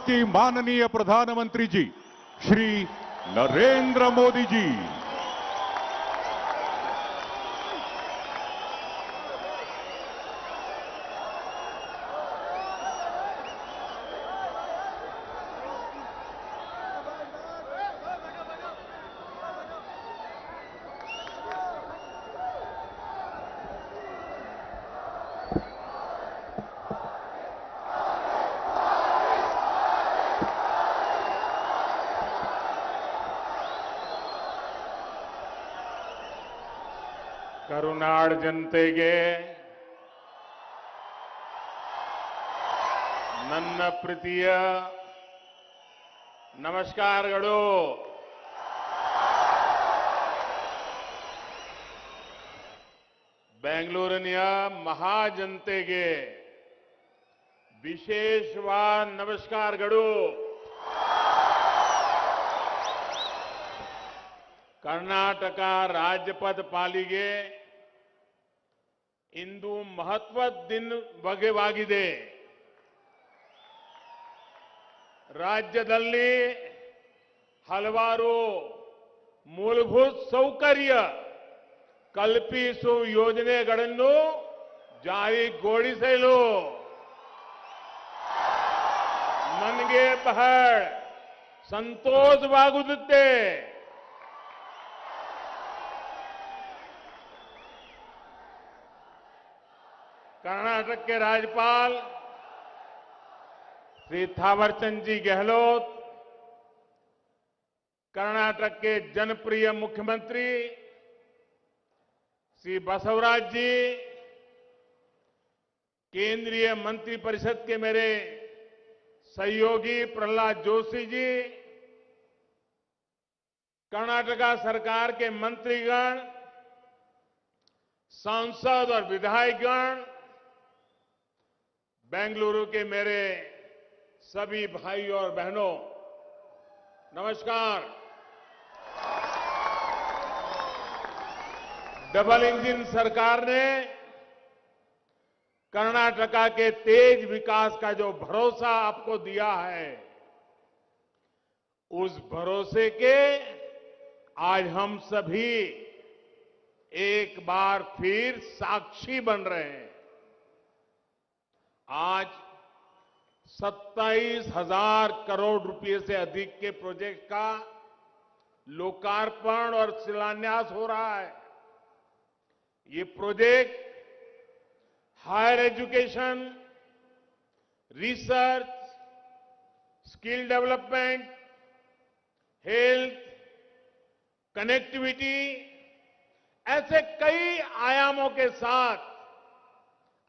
की माननीय प्रधानमंत्री जी श्री नरेंद्र मोदी जी। ಕರುನಾಡ ಜನತೆಗೆ ನನ್ನ ಪ್ರೀತಿಯ ನಮಸ್ಕಾರಗಳು. ಬೆಂಗಳೂರಿನ ಮಹಾಜನತೆಗೆ ವಿಶೇಷವಾದ ನಮಸ್ಕಾರಗಳು. ಕರ್ನಾಟಕ ರಾಜ್ಯಪಥ ಪಾಲಿಗೆ ಇಂದು ಮಹತ್ವದ ದಿನವಾಗಿದೆ. ರಾಜ್ಯದಲ್ಲಿ ಹಲವಾರು ಮೂಲಭೂತ ಸೌಕರ್ಯ ಕಲ್ಪಿಸುವ ಯೋಜನೆಗಳನ್ನು ಜಾರಿಗೊಳಿಸಲು ನನಗೆ ಬಹಳ ಸಂತೋಷವಾಗುತ್ತದೆ. कर्नाटक के राज्यपाल श्री थावरचंद जी गहलोत, कर्नाटक के जनप्रिय मुख्यमंत्री श्री बसवराज जी, केंद्रीय मंत्रिपरिषद के मेरे सहयोगी प्रहलाद जोशी जी, कर्नाटका सरकार के मंत्रीगण, सांसद और विधायकगण, बेंगलुरु के मेरे सभी भाई और बहनों, नमस्कार. डबल इंजन सरकार ने कर्नाटका के तेज विकास का जो भरोसा आपको दिया है, उस भरोसे के आज हम सभी एक बार फिर साक्षी बन रहे हैं. आज 27,000 करोड़ रुपए से अधिक के प्रोजेक्ट का लोकार्पण और शिलान्यास हो रहा है. ये project higher education, research, skill development, health, connectivity ऐसे कई आयामों के साथ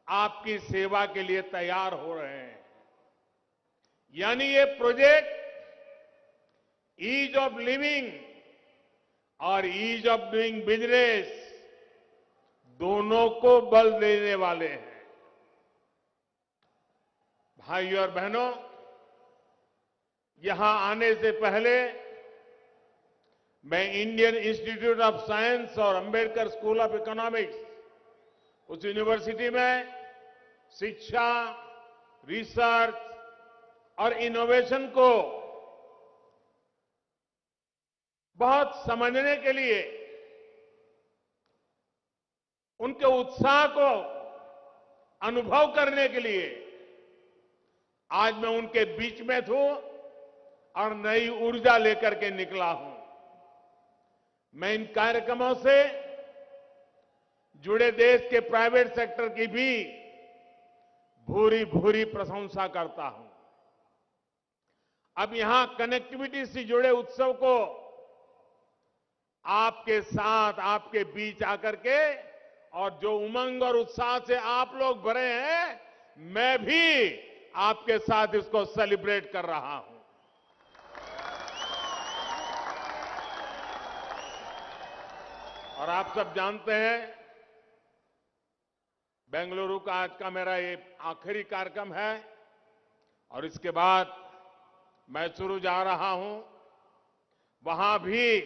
आपकी सेवा के लिए तैयार हो रहे हैं. यानी ये प्रोजेक्ट ईज ऑफ लिविंग और ईज ऑफ डूइंग बिजनेस दोनों को बल देने वाले हैं. भाइयों और बहनों, यहां आने से पहले मैं इंडियन इंस्टीट्यूट ऑफ साइंस और अंबेडकर स्कूल ऑफ इकोनॉमिक्स, उस यूनिवर्सिटी में शिक्षा, रिसर्च और इनोवेशन को बहुत समझने के लिए, उनके उत्साह को अनुभव करने के लिए आज मैं उनके बीच में हूं और नई ऊर्जा लेकर के निकला हूं. मैं इन कार्यक्रमों से जुड़े देश के प्राइवेट सेक्टर की भी भूरी भूरी प्रशंसा करता हूं. अब यहां कनेक्टिविटी से जुड़े उत्सव को आपके साथ, आपके बीच आकर के, और जो उमंग और उत्साह से आप लोग भरे हैं, मैं भी आपके साथ इसको सेलिब्रेट कर रहा हूं. और आप सब जानते हैं, बेंगलुरु का आज का मेरा ये आखिरी कार्यक्रम है और इसके बाद मैसूरू जा रहा हूं. वहां भी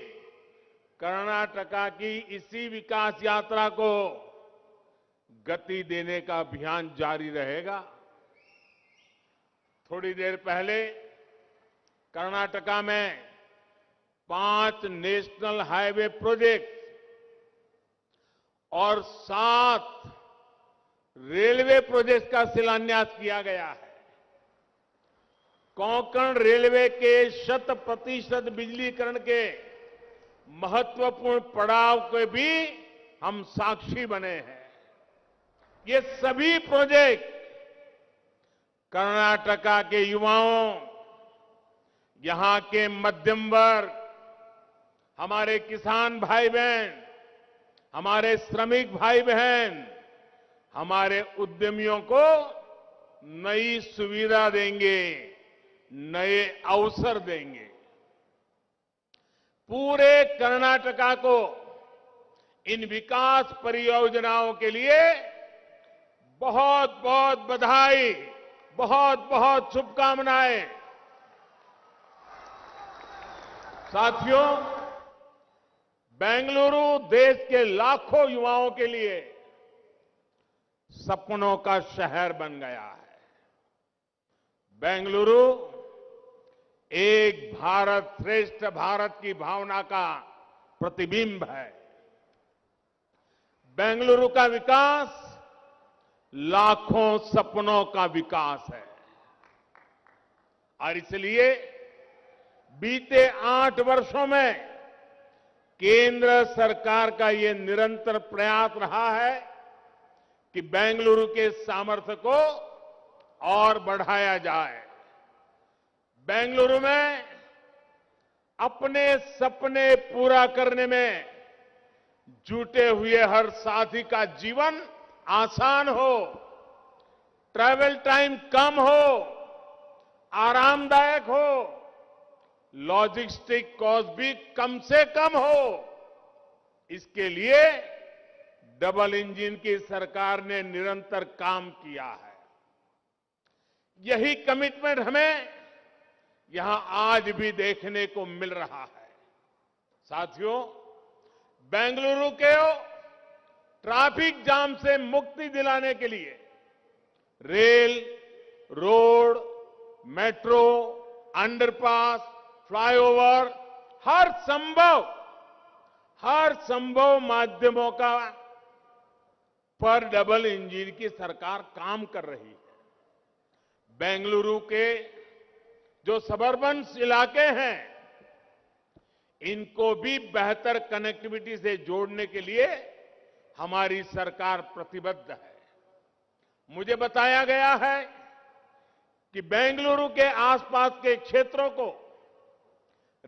कर्नाटका की इसी विकास यात्रा को गति देने का अभियान जारी रहेगा. थोड़ी देर पहले कर्नाटका में 5 नेशनल हाईवे प्रोजेक्ट और 7 रेलवे प्रोजेक्ट का शिलान्यास किया गया है। कोंकण रेलवे के 100% बिजलीकरण के महत्वपूर्ण पड़ाव के भी हम साक्षी बने हैं। ये सभी प्रोजेक्ट कर्नाटका के युवाओं, यहां के मध्यम वर्ग, हमारे किसान भाई बहन, हमारे श्रमिक भाई बहन, हमारे उद्यमियों को नई सुविधा देंगे, नए अवसर देंगे। पूरे कर्नाटका को इन विकास परियोजनाओं के लिए बहुत बहुत बधाई, बहुत बहुत शुभकामनाएं। साथियों, बेंगलुरु देश के लाखों युवाओं के लिए सपनों का शहर बन गया है। बेंगलुरु एक भारत श्रेष्ठ भारत की भावना का प्रतिबिंब है। बेंगलुरु का विकास लाखों सपनों का विकास है और इसलिए बीते 8 वर्षों में केंद्र सरकार का ये निरंतर प्रयास रहा है कि बेंगलुरु के सामर्थ्य को और बढ़ाया जाए। बेंगलुरु में अपने सपने पूरा करने में जुटे हुए हर साथी का जीवन आसान हो, ट्रैवल टाइम कम हो, आरामदायक हो, लॉजिस्टिक कॉस्ट भी कम से कम हो। इसके लिए डबल इंजन की सरकार ने निरंतर काम किया है। यही कमिटमेंट हमें यहां आज भी देखने को मिल रहा है। साथियों, बेंगलुरु के ट्रैफिक जाम से मुक्ति दिलाने के लिए rail, road, metro, underpass, flyover, हर संभव माध्यमों का पर डबल इंजन की सरकार काम कर रही है। बेंगलुरु के जो सबर्बन इलाके हैं, इनको भी बेहतर कनेक्टिविटी से जोड़ने के लिए हमारी सरकार प्रतिबद्ध है। मुझे बताया गया है कि बेंगलुरु के आसपास के क्षेत्रों को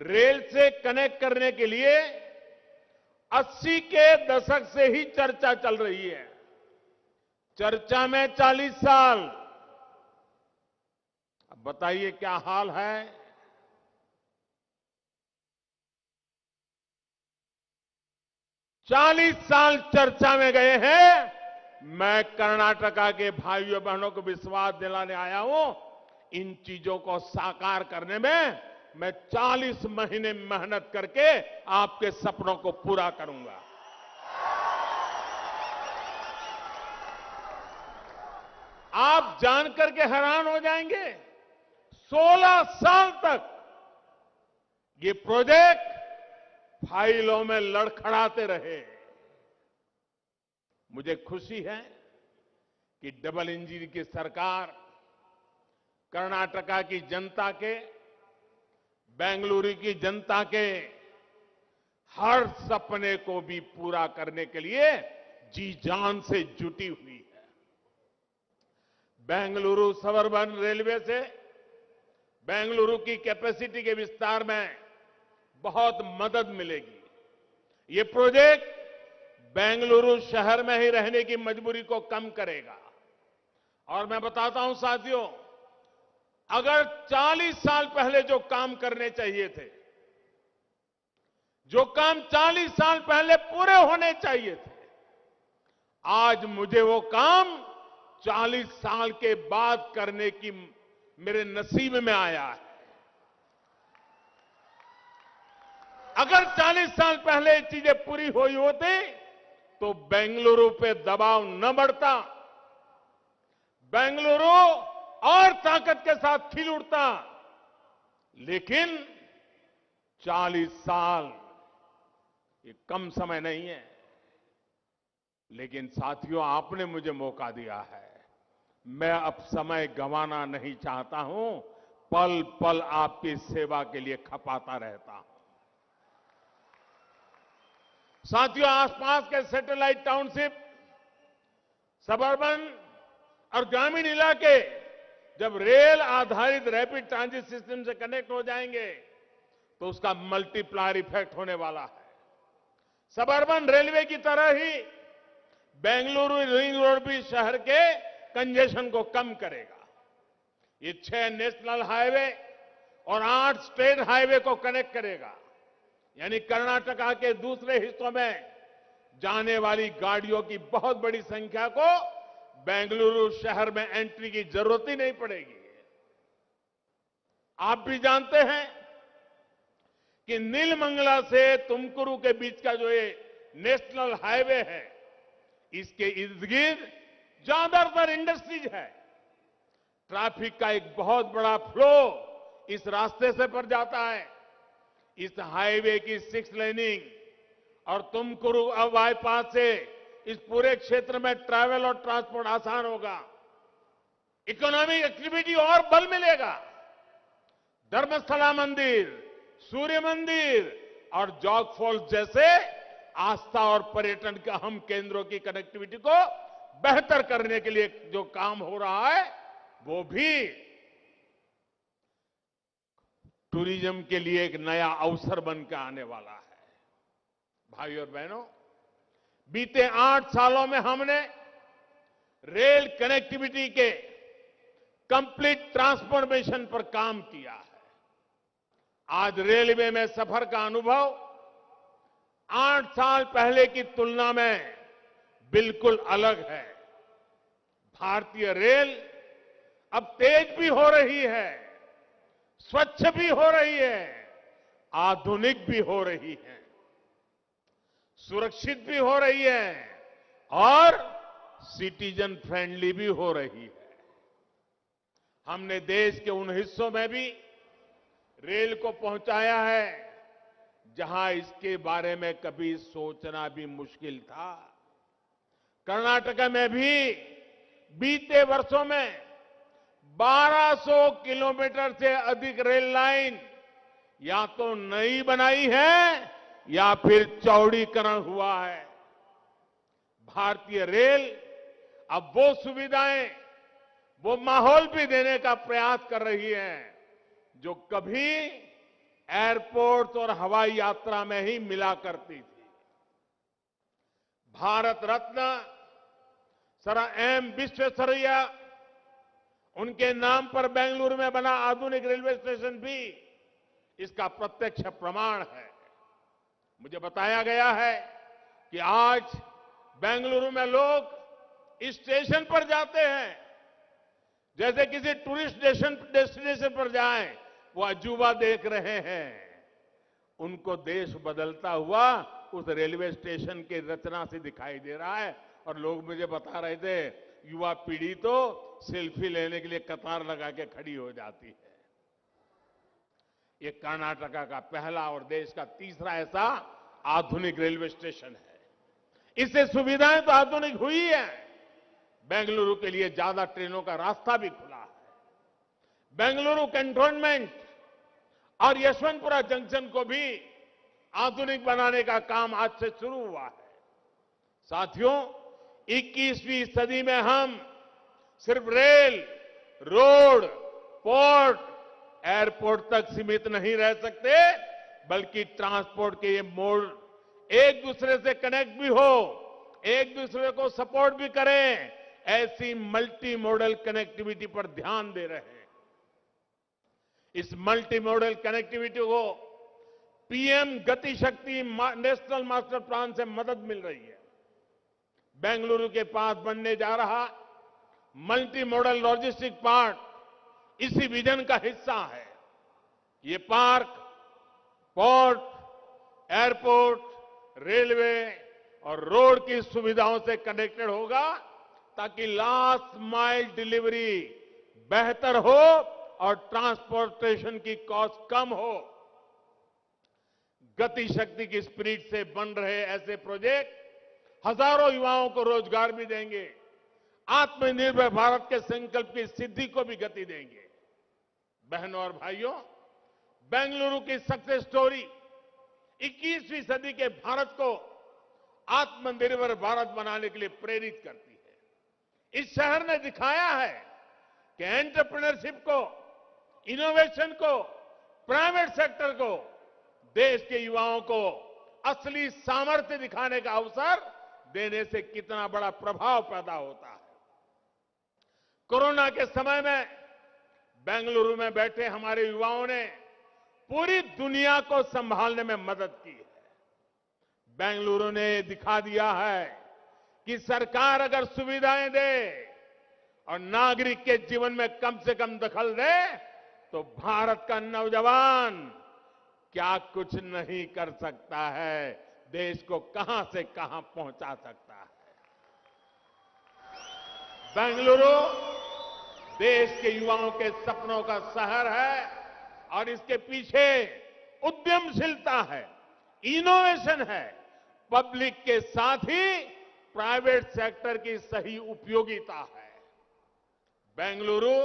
रेल से कनेक्ट करने के लिए 80 के दशक से ही चर्चा चल रही है। चर्चा में 40 साल। अब बताइए क्या हाल है। चालीस साल चर्चा में गए हैं। मैं कर्नाटका के भाइयों बहनों को विश्वास दिलाने आया हूं, इन चीजों को साकार करने में मैं 40 महीने मेहनत करके आपके सपनों को पूरा करूंगा। आप जानकर के हैरान हो जाएंगे, 16 साल तक ये प्रोजेक्ट फाइलों में लड़खड़ाते रहे। मुझे खुशी है कि डबल इंजन की सरकार कर्नाटका की जनता के, बेंगलुरु की जनता के हर सपने को भी पूरा करने के लिए जी जान से जुटी हुई है। बेंगलुरु सबर्बन रेलवे से बेंगलुरु की कैपेसिटी के विस्तार में बहुत मदद मिलेगी। ये प्रोजेक्ट बेंगलुरु शहर में ही रहने की मजबूरी को कम करेगा। और मैं बताता हूं साथियों, अगर 40 साल पहले जो काम करने चाहिए थे, जो काम 40 साल पहले पूरे होने चाहिए थे, आज मुझे वो काम 40 साल के बाद करने की मेरे नसीब में आया है। अगर 40 साल पहले ये चीजें पूरी हुई होती तो बेंगलुरु पे दबाव न बढ़ता, बेंगलुरु और ताकत के साथ खिल उठता। लेकिन 40 साल ये कम समय नहीं है। लेकिन साथियों, आपने मुझे मौका दिया है, मैं अब समय गंवाना नहीं चाहता हूं, पल पल आपकी सेवा के लिए खपाता रहता हूं। साथियों, आसपास के सैटेलाइट टाउनशिप, सबर्बन और ग्रामीण इलाके जब रेल आधारित रैपिड ट्रांजिट सिस्टम से कनेक्ट हो जाएंगे तो उसका मल्टीप्लायर इफेक्ट होने वाला है। सबर्बन रेलवे की तरह ही बेंगलुरु रिंग रोड भी शहर के कंजेशन को कम करेगा। ये 6 नेशनल हाईवे और 8 स्टेट हाईवे को कनेक्ट करेगा, यानी कर्नाटका के दूसरे हिस्सों में जाने वाली गाड़ियों की बहुत बड़ी संख्या को बेंगलुरु शहर में एंट्री की जरूरत ही नहीं पड़ेगी। आप भी जानते हैं कि नीलमंगला से तुमकुरू के बीच का जो ये नेशनल हाईवे है, इसके इर्द गिर्द ज्यादातर इंडस्ट्रीज है। ट्रैफिक का एक बहुत बड़ा फ्लो इस रास्ते से पर जाता है। इस हाईवे की 6 लेनिंग और तुमकुरू बाईपास से इस पूरे क्षेत्र में ट्रैवल और ट्रांसपोर्ट आसान होगा। इकोनॉमिक एक्टिविटी और बल मिलेगा। धर्मस्थला मंदिर, सूर्य मंदिर और जॉग फॉल्स जैसे आस्था और पर्यटन के अहम केंद्रों की कनेक्टिविटी को बेहतर करने के लिए जो काम हो रहा है, वो भी टूरिज्म के लिए एक नया अवसर बनकर आने वाला है। भाइयों और बहनों, बीते 8 सालों में हमने रेल कनेक्टिविटी के कंप्लीट ट्रांसफॉर्मेशन पर काम किया है। आज रेलवे में सफर का अनुभव 8 साल पहले की तुलना में बिल्कुल अलग है। भारतीय रेल अब तेज भी हो रही है, स्वच्छ भी हो रही है, आधुनिक भी हो रही है, सुरक्षित भी हो रही है और सिटीजन फ्रेंडली भी हो रही है। हमने देश के उन हिस्सों में भी रेल को पहुंचाया है जहां इसके बारे में कभी सोचना भी मुश्किल था। कर्नाटक में भी बीते वर्षों में 1200 किलोमीटर से अधिक रेल लाइन या तो नई बनाई है या फिर चौड़ीकरण हुआ है। भारतीय रेल अब वो सुविधाएं, वो माहौल भी देने का प्रयास कर रही है जो कभी एयरपोर्ट और हवाई यात्रा में ही मिला करती थी। भारत रत्न सर एम विश्वेश्वरैया, उनके नाम पर बेंगलुरु में बना आधुनिक रेलवे स्टेशन भी इसका प्रत्यक्ष प्रमाण है। मुझे बताया गया है कि आज बेंगलुरु में लोग इस स्टेशन पर जाते हैं जैसे किसी टूरिस्ट डेस्टिनेशन पर जाएं, वो अजूबा देख रहे हैं। उनको देश बदलता हुआ उस रेलवे स्टेशन की रचना से दिखाई दे रहा है। और लोग मुझे बता रहे थे, युवा पीढ़ी तो सेल्फी लेने के लिए कतार लगा के खड़ी हो जाती है। ये कर्नाटका का पहला और देश का तीसरा ऐसा आधुनिक रेलवे स्टेशन है। इससे सुविधाएं तो आधुनिक हुई है, बेंगलुरु के लिए ज्यादा ट्रेनों का रास्ता भी खुला है। बेंगलुरु कैंटोनमेंट और यशवंतपुरा जंक्शन को भी आधुनिक बनाने का काम आज से शुरू हुआ है। साथियों, 21वीं सदी में हम सिर्फ रेल, रोड, पोर्ट, एयरपोर्ट तक सीमित नहीं रह सकते, बल्कि ट्रांसपोर्ट के ये मोड एक दूसरे से कनेक्ट भी हो, एक दूसरे को सपोर्ट भी करें, ऐसी मल्टी मॉडल कनेक्टिविटी पर ध्यान दे रहे हैं। इस मल्टी मॉडल कनेक्टिविटी को पीएम गति शक्ति नेशनल मास्टर प्लान से मदद मिल रही है। बेंगलुरु के पास बनने जा रहा मल्टी मॉडल लॉजिस्टिक पार्क इसी विजन का हिस्सा है। ये पार्क पोर्ट, एयरपोर्ट, रेलवे और रोड की सुविधाओं से कनेक्टेड होगा ताकि लास्ट माइल डिलीवरी बेहतर हो और ट्रांसपोर्टेशन की कॉस्ट कम हो। गति शक्ति की स्पिरिट से बन रहे ऐसे प्रोजेक्ट हजारों युवाओं को रोजगार भी देंगे, आत्मनिर्भर भारत के संकल्प की सिद्धि को भी गति देंगे। बहनों और भाइयों, बेंगलुरु की सक्सेस स्टोरी 21वीं सदी के भारत को आत्मनिर्भर भारत बनाने के लिए प्रेरित करती है। इस शहर ने दिखाया है कि एंटरप्रेन्योरशिप को, इनोवेशन को, प्राइवेट सेक्टर को, देश के युवाओं को असली सामर्थ्य दिखाने का अवसर देने से कितना बड़ा प्रभाव पैदा होता है। कोरोना के समय में बेंगलुरु में बैठे हमारे युवाओं ने पूरी दुनिया को संभालने में मदद की है। बेंगलुरु ने दिखा दिया है कि सरकार अगर सुविधाएं दे और नागरिक के जीवन में कम से कम दखल दे तो भारत का नौजवान क्या कुछ नहीं कर सकता है, देश को कहां से कहां पहुंचा सकता है। बेंगलुरु देश के युवाओं के सपनों का शहर है और इसके पीछे उद्यमशीलता है, इनोवेशन है, पब्लिक के साथ ही प्राइवेट सेक्टर की सही उपयोगिता है। बेंगलुरु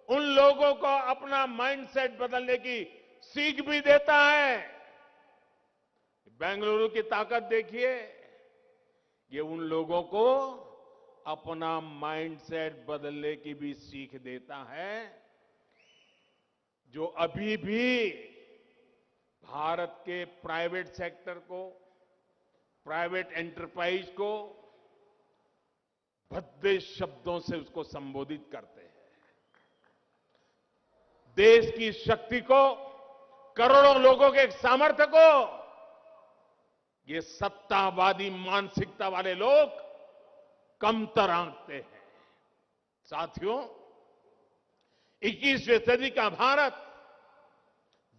उन लोगों को अपना माइंडसेट बदलने की सीख भी देता है। बेंगलुरु की ताकत देखिए, ये उन लोगों को अपना माइंडसेट बदलने की भी सीख देता है जो अभी भी भारत के प्राइवेट सेक्टर को, प्राइवेट एंटरप्राइज को भद्दे शब्दों से उसको संबोधित करते हैं। देश की शक्ति को, करोड़ों लोगों के सामर्थ्य को ये सत्तावादी मानसिकता वाले लोग कमतर आंकते हैं। साथियों, 21वीं सदी का Bharat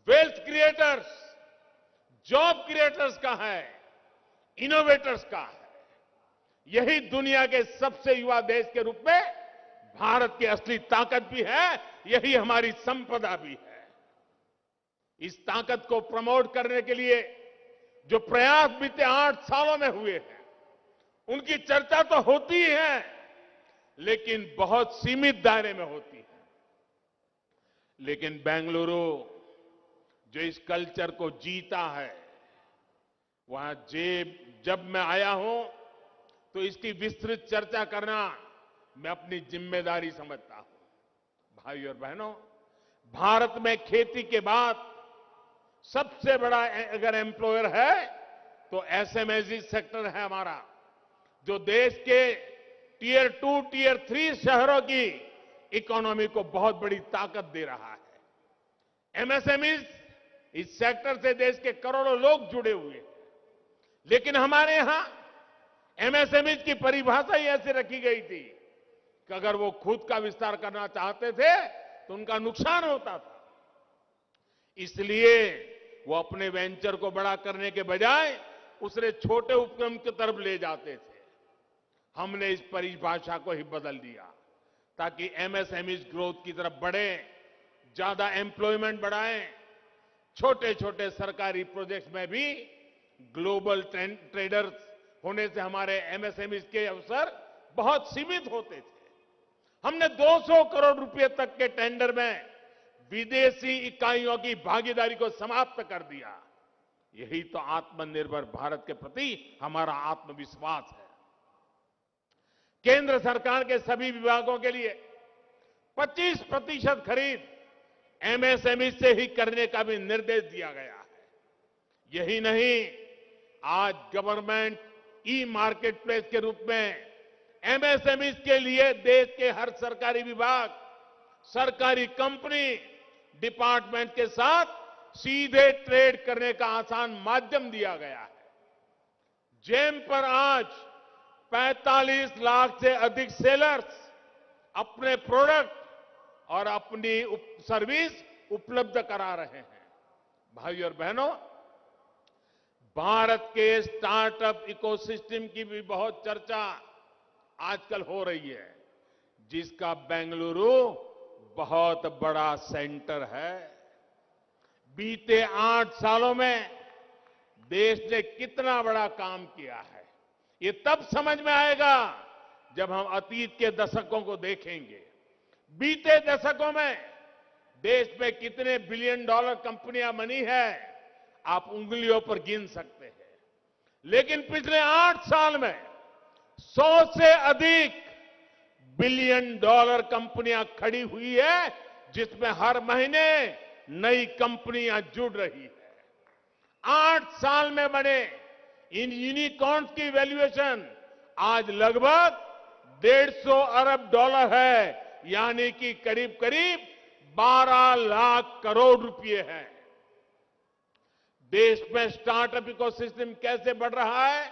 wealth creators, job creators का है, इनोवेटर्स का है। यही दुनिया के सबसे युवा देश के रूप में भारत की असली ताकत भी है, यही हमारी संपदा भी है। इस ताकत को प्रमोट करने के लिए जो प्रयास बीते 8 सालों में हुए हैं, उनकी चर्चा तो होती ही है, लेकिन बहुत सीमित दायरे में होती है। लेकिन बेंगलुरु जो इस कल्चर को जीता है, वहां जब मैं आया हूं तो इसकी विस्तृत चर्चा करना मैं अपनी जिम्मेदारी समझता हूं। भाई और बहनों, भारत में खेती के बाद सबसे बड़ा अगर एम्प्लॉयर है तो एसएमएजी सेक्टर है हमारा, जो देश के टियर 2, टियर 3 शहरों की इकोनॉमी को बहुत बड़ी ताकत दे रहा है। एमएसएमई इस सेक्टर से देश के करोड़ों लोग जुड़े हुए हैं। लेकिन हमारे यहां एमएसएमई की परिभाषा ही ऐसे रखी गई थी कि अगर वो खुद का विस्तार करना चाहते थे तो उनका नुकसान होता था। इसलिए वो अपने वेंचर को बड़ा करने के बजाय उसे छोटे उपक्रम की तरफ ले जाते थे। हमने इस परिभाषा को ही बदल दिया ताकि एमएसएमई ग्रोथ की तरफ बढ़े, ज्यादा एम्प्लॉयमेंट बढ़ाएं। छोटे छोटे सरकारी प्रोजेक्ट्स में भी ग्लोबल ट्रेडर्स होने से हमारे एमएसएमई के अवसर बहुत सीमित होते थे। हमने 200 करोड़ रुपए तक के टेंडर में विदेशी इकाइयों की भागीदारी को समाप्त कर दिया। यही तो आत्मनिर्भर भारत के प्रति हमारा आत्मविश्वास है। केंद्र सरकार के सभी विभागों के लिए 25% खरीद एमएसएमई से ही करने का भी निर्देश दिया गया है। यही नहीं, आज गवर्नमेंट ई मार्केट प्लेस के रूप में एमएसएमई के लिए देश के हर सरकारी विभाग, सरकारी कंपनी, डिपार्टमेंट के साथ सीधे ट्रेड करने का आसान माध्यम दिया गया है। जेम पर आज 45 लाख से अधिक सेलर्स अपने प्रोडक्ट और अपनी सर्विस उपलब्ध करा रहे हैं। भाई और बहनों, भारत के स्टार्टअप इकोसिस्टम की भी बहुत चर्चा आजकल हो रही है, जिसका बेंगलुरु बहुत बड़ा सेंटर है। बीते 8 सालों में देश ने कितना बड़ा काम किया है, ये तब समझ में आएगा जब हम अतीत के दशकों को देखेंगे। बीते दशकों में देश में कितने बिलियन डॉलर कंपनियां बनी है, आप उंगलियों पर गिन सकते हैं। लेकिन पिछले 8 साल में 100 से अधिक बिलियन डॉलर कंपनियां खड़ी हुई है, जिसमें हर महीने नई कंपनियां जुड़ रही है। 8 साल में बने इन यूनिकॉर्न्स की वैल्यूएशन आज लगभग 150 अरब डॉलर है, यानी कि करीब करीब 12 लाख करोड़ रुपए हैं। देश में स्टार्टअप इकोसिस्टम कैसे बढ़ रहा है,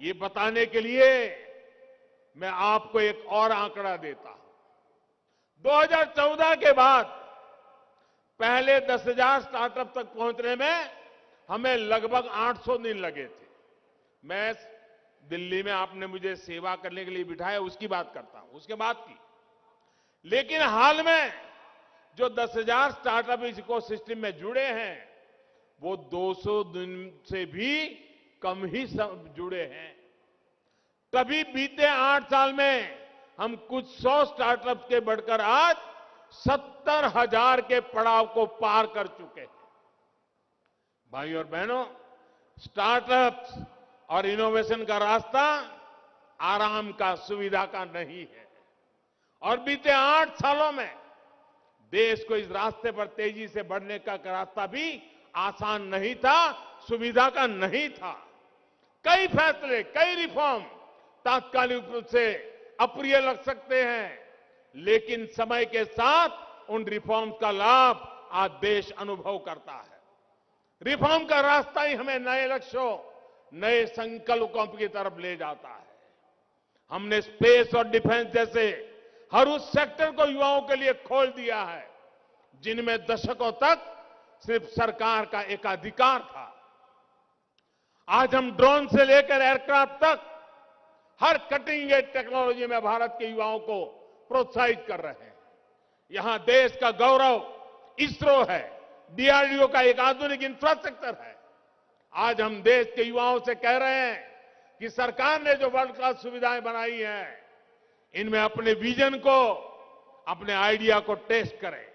ये बताने के लिए मैं आपको एक और आंकड़ा देता हूं। 2014 के बाद पहले 10,000 स्टार्टअप तक पहुंचने में हमें लगभग 800 दिन लगे थे। मैं दिल्ली में आपने मुझे सेवा करने के लिए बिठाया, उसकी बात करता हूं, उसके बाद की। लेकिन हाल में जो 10,000 स्टार्टअप इस इकोसिस्टम में जुड़े हैं, वो 200 दिन से भी कम ही जुड़े हैं। तभी बीते 8 साल में हम कुछ 100 स्टार्टअप के बढ़कर आज 70,000 के पड़ाव को पार कर चुके हैं। भाई और बहनों, स्टार्टअप्स और इनोवेशन का रास्ता आराम का, सुविधा का नहीं है। और बीते 8 सालों में देश को इस रास्ते पर तेजी से बढ़ने का रास्ता भी आसान नहीं था, सुविधा का नहीं था। कई फैसले, कई रिफॉर्म तात्कालिक रूप से अप्रिय लग सकते हैं, लेकिन समय के साथ उन रिफॉर्म्स का लाभ आज देश अनुभव करता है। रिफॉर्म का रास्ता ही हमें नए लक्ष्यों, नए संकल्पों की तरफ ले जाता है। हमने स्पेस और डिफेंस जैसे हर उस सेक्टर को युवाओं के लिए खोल दिया है, जिनमें दशकों तक सिर्फ सरकार का एकाधिकार था। आज हम ड्रोन से लेकर एयरक्राफ्ट तक हर कटिंग एज टेक्नोलॉजी में भारत के युवाओं को प्रोत्साहित कर रहे हैं। यहां देश का गौरव इसरो है, डीआरडीओ का एक आधुनिक इंफ्रास्ट्रक्चर है। आज हम देश के युवाओं से कह रहे हैं कि सरकार ने जो वर्ल्ड क्लास सुविधाएं बनाई हैं, इनमें अपने विजन को, अपने आइडिया को टेस्ट करें।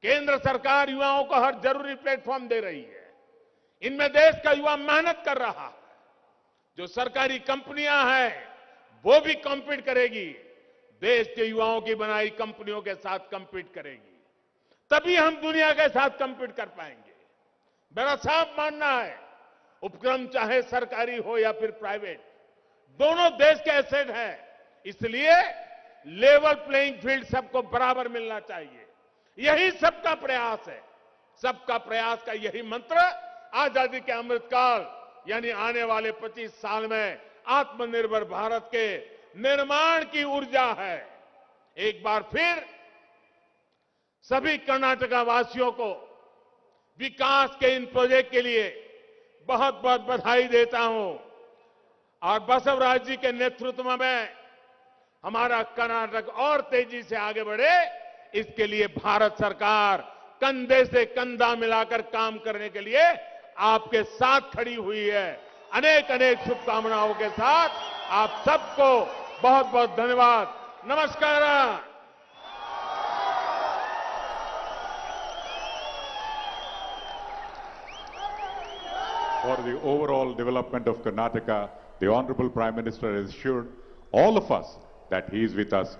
केंद्र सरकार युवाओं को हर जरूरी प्लेटफॉर्म दे रही है। इनमें देश का युवा मेहनत कर रहा है। जो सरकारी कंपनियां हैं, वो भी कॉम्पीट करेगी, देश के युवाओं की बनाई कंपनियों के साथ कॉम्पीट करेगी। तभी हम दुनिया के साथ कॉम्पीट कर पाएंगे। मेरा साफ मानना है, उपक्रम चाहे सरकारी हो या फिर प्राइवेट, दोनों देश के एसेट हैं। इसलिए लेवल प्लेइंग फील्ड सबको बराबर मिलना चाहिए। यही सबका प्रयास है। सबका प्रयास का यही मंत्र आजादी के अमृतकाल यानी आने वाले 25 साल में आत्मनिर्भर भारत के निर्माण की ऊर्जा है। एक बार फिर सभी कर्नाटका वासियों को विकास के इन प्रोजेक्ट के लिए बहुत बहुत बधाई देता हूं। और बसवराज जी के नेतृत्व में हमारा कर्नाटक और तेजी से आगे बढ़े, इसके लिए भारत सरकार कंधे से कंधा मिलाकर काम करने के लिए आपके साथ खड़ी हुई है। अनेक अनेक शुभकामनाओं के साथ आप सबको बहुत बहुत धन्यवाद। नमस्कार। For the overall development of Karnataka, the Honorable Prime Minister has assured all of us that he is with us